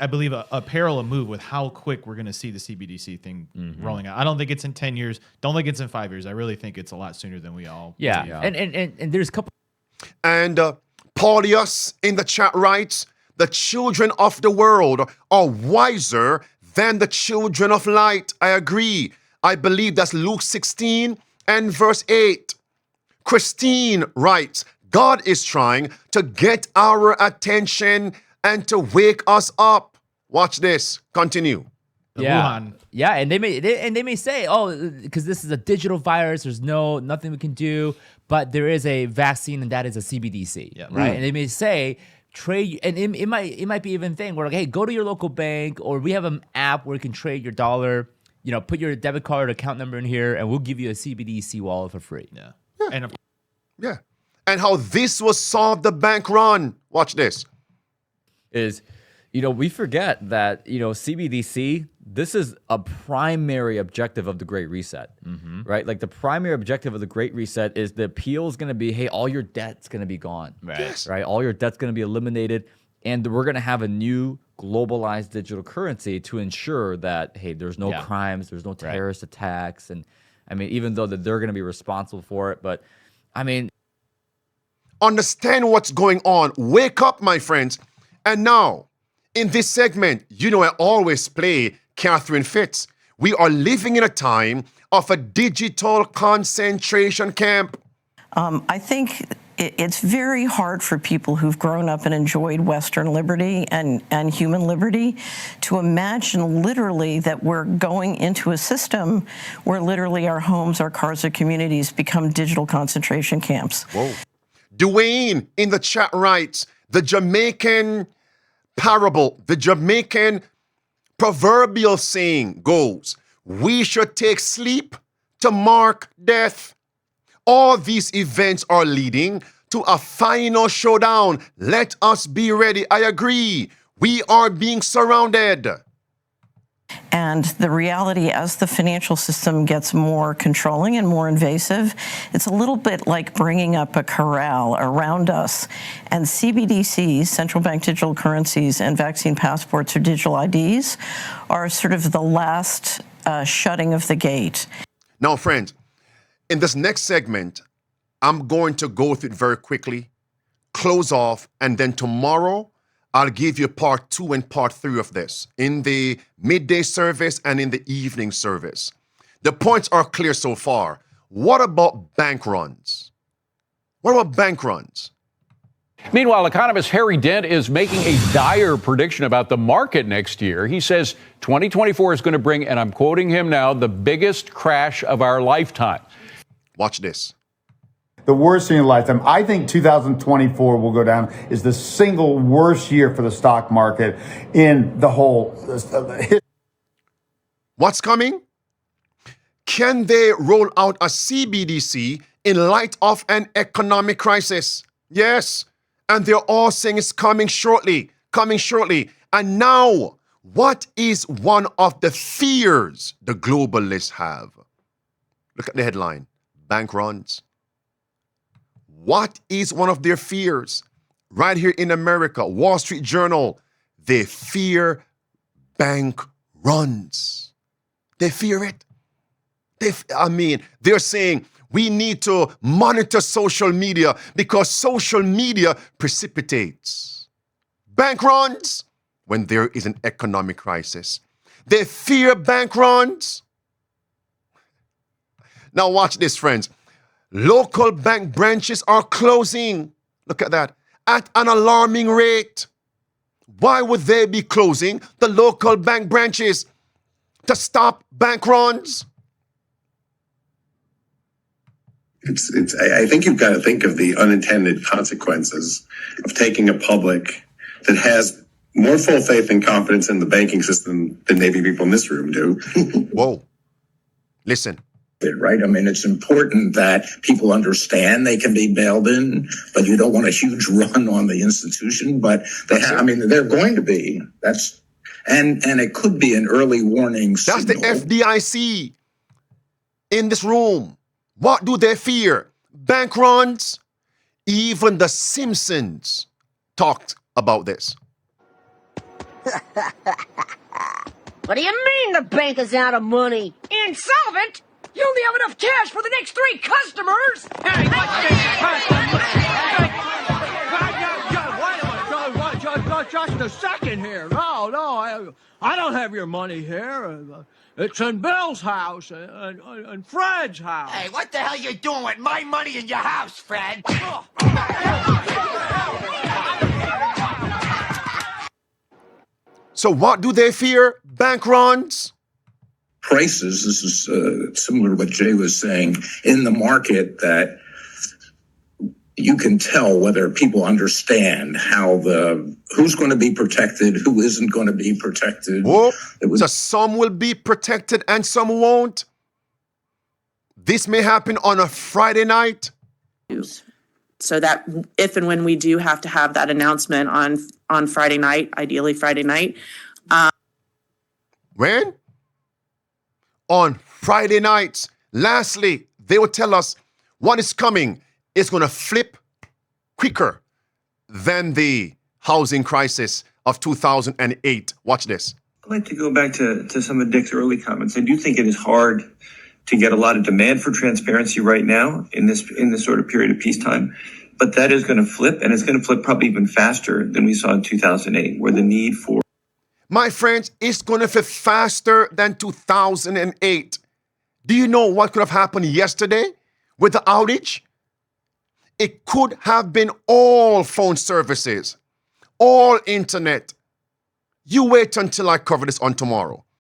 I believe, a perilous move with how quick we're going to see the CBDC thing rolling out. I don't think it's in 10 years. Don't think it's in 5 years. I really think it's a lot sooner than we all believe. And there's a couple. And Paulius in the chat writes, the children of the world are wiser than the children of light. I agree. I believe that's Luke 16 and verse 8. Christine writes, God is trying to get our attention and to wake us up. Watch this. Continue. Wuhan. Yeah, and they may say, oh, because this is a digital virus, there's nothing we can do, but there is a vaccine, and that is a CBDC, right? And they may say trade, and it might be even thing where like, hey, go to your local bank, or we have an app where you can trade your dollar. You know, put your debit card account number in here, and we'll give you a CBDC wallet for free. Yeah. And how this will solve the bank run. Watch this. We forget that, CBDC, this is a primary objective of the Great Reset, right? Like the primary objective of the Great Reset is the appeal is going to be, hey, all your debt's going to be gone, right? All your debt's going to be eliminated, and we're going to have a new globalized digital currency to ensure that, hey, there's no crimes, there's no terrorist attacks, and I mean, even though that they're going to be responsible for it, but I mean, understand what's going on. Wake up, my friends. And now, in this segment, I always play Catherine Fitz. We are living in a time of a digital concentration camp. I think it's very hard for people who've grown up and enjoyed Western liberty and human liberty to imagine literally that we're going into a system where literally our homes, our cars, our communities become digital concentration camps. Whoa. Dwayne in the chat writes, the Jamaican parable, the Jamaican proverbial saying goes, we should take sleep to mark death. All these events are leading to a final showdown. Let us be ready. I agree. We are being surrounded. And the reality, as the financial system gets more controlling and more invasive, it's a little bit like bringing up a corral around us. And CBDCs, central bank digital currencies, and vaccine passports or digital IDs are sort of the last shutting of the gate. Now, friends, in this next segment, I'm going to go through it very quickly, close off, and then tomorrow, I'll give you part 2 and part 3 of this in the midday service and in the evening service. The points are clear so far. What about bank runs? What about bank runs? Meanwhile, economist Harry Dent is making a dire prediction about the market next year. He says 2024 is going to bring, and I'm quoting him now, the biggest crash of our lifetime. Watch this. The worst in your lifetime. I think 2024 will go down is the single worst year for the stock market in the whole history. What's coming? Can they roll out a CBDC in light of an economic crisis? Yes. And they're all saying it's coming shortly. And now, what is one of the fears the globalists have? Look at the headline. Bank runs. What is one of their fears? Right here in America, Wall Street Journal, they fear bank runs. They fear it. They're saying we need to monitor social media because social media precipitates bank runs when there is an economic crisis. They fear bank runs. Now watch this, friends. Local bank branches are closing. Look at that. At an alarming rate. Why would they be closing the local bank branches? To stop bank runs? I think you've got to think of the unintended consequences of taking a public that has more full faith and confidence in the banking system than maybe people in this room do. Whoa. Listen. Right? I mean, it's important that people understand they can be bailed in, but you don't want a huge run on the institution. But they're going to be. And it could be an early warning signal. That's the FDIC in this room. What do they fear? Bank runs? Even the Simpsons talked about this. What do you mean the bank is out of money? Insolvent? You only have enough cash for the next 3 customers? Hey, just a second here. No, I don't have your money here. It's in Bill's house and Fred's house. Hey, what the hell you doing with my money in your house, Fred? So what do they fear? Bank runs? Prices, this is similar to what Jay was saying, in the market, that you can tell whether people understand who's going to be protected, who isn't going to be protected. Whoa. So some will be protected and some won't. This may happen on a Friday night. So that if and when we do have to have that announcement on Friday night, ideally Friday night. When? On Friday nights. Lastly, they will tell us what is coming. It's going to flip quicker than the housing crisis of 2008. Watch this. I'd like to go back to some of Dick's early comments. I do think it is hard to get a lot of demand for transparency right now in this sort of period of peacetime. But that is going to flip, and it's going to flip probably even faster than we saw in 2008, where the need for... My friends, it's going to flip faster than 2008. Do you know what could have happened yesterday with the outage? It could have been all phone services, all internet. You wait until I cover this on tomorrow.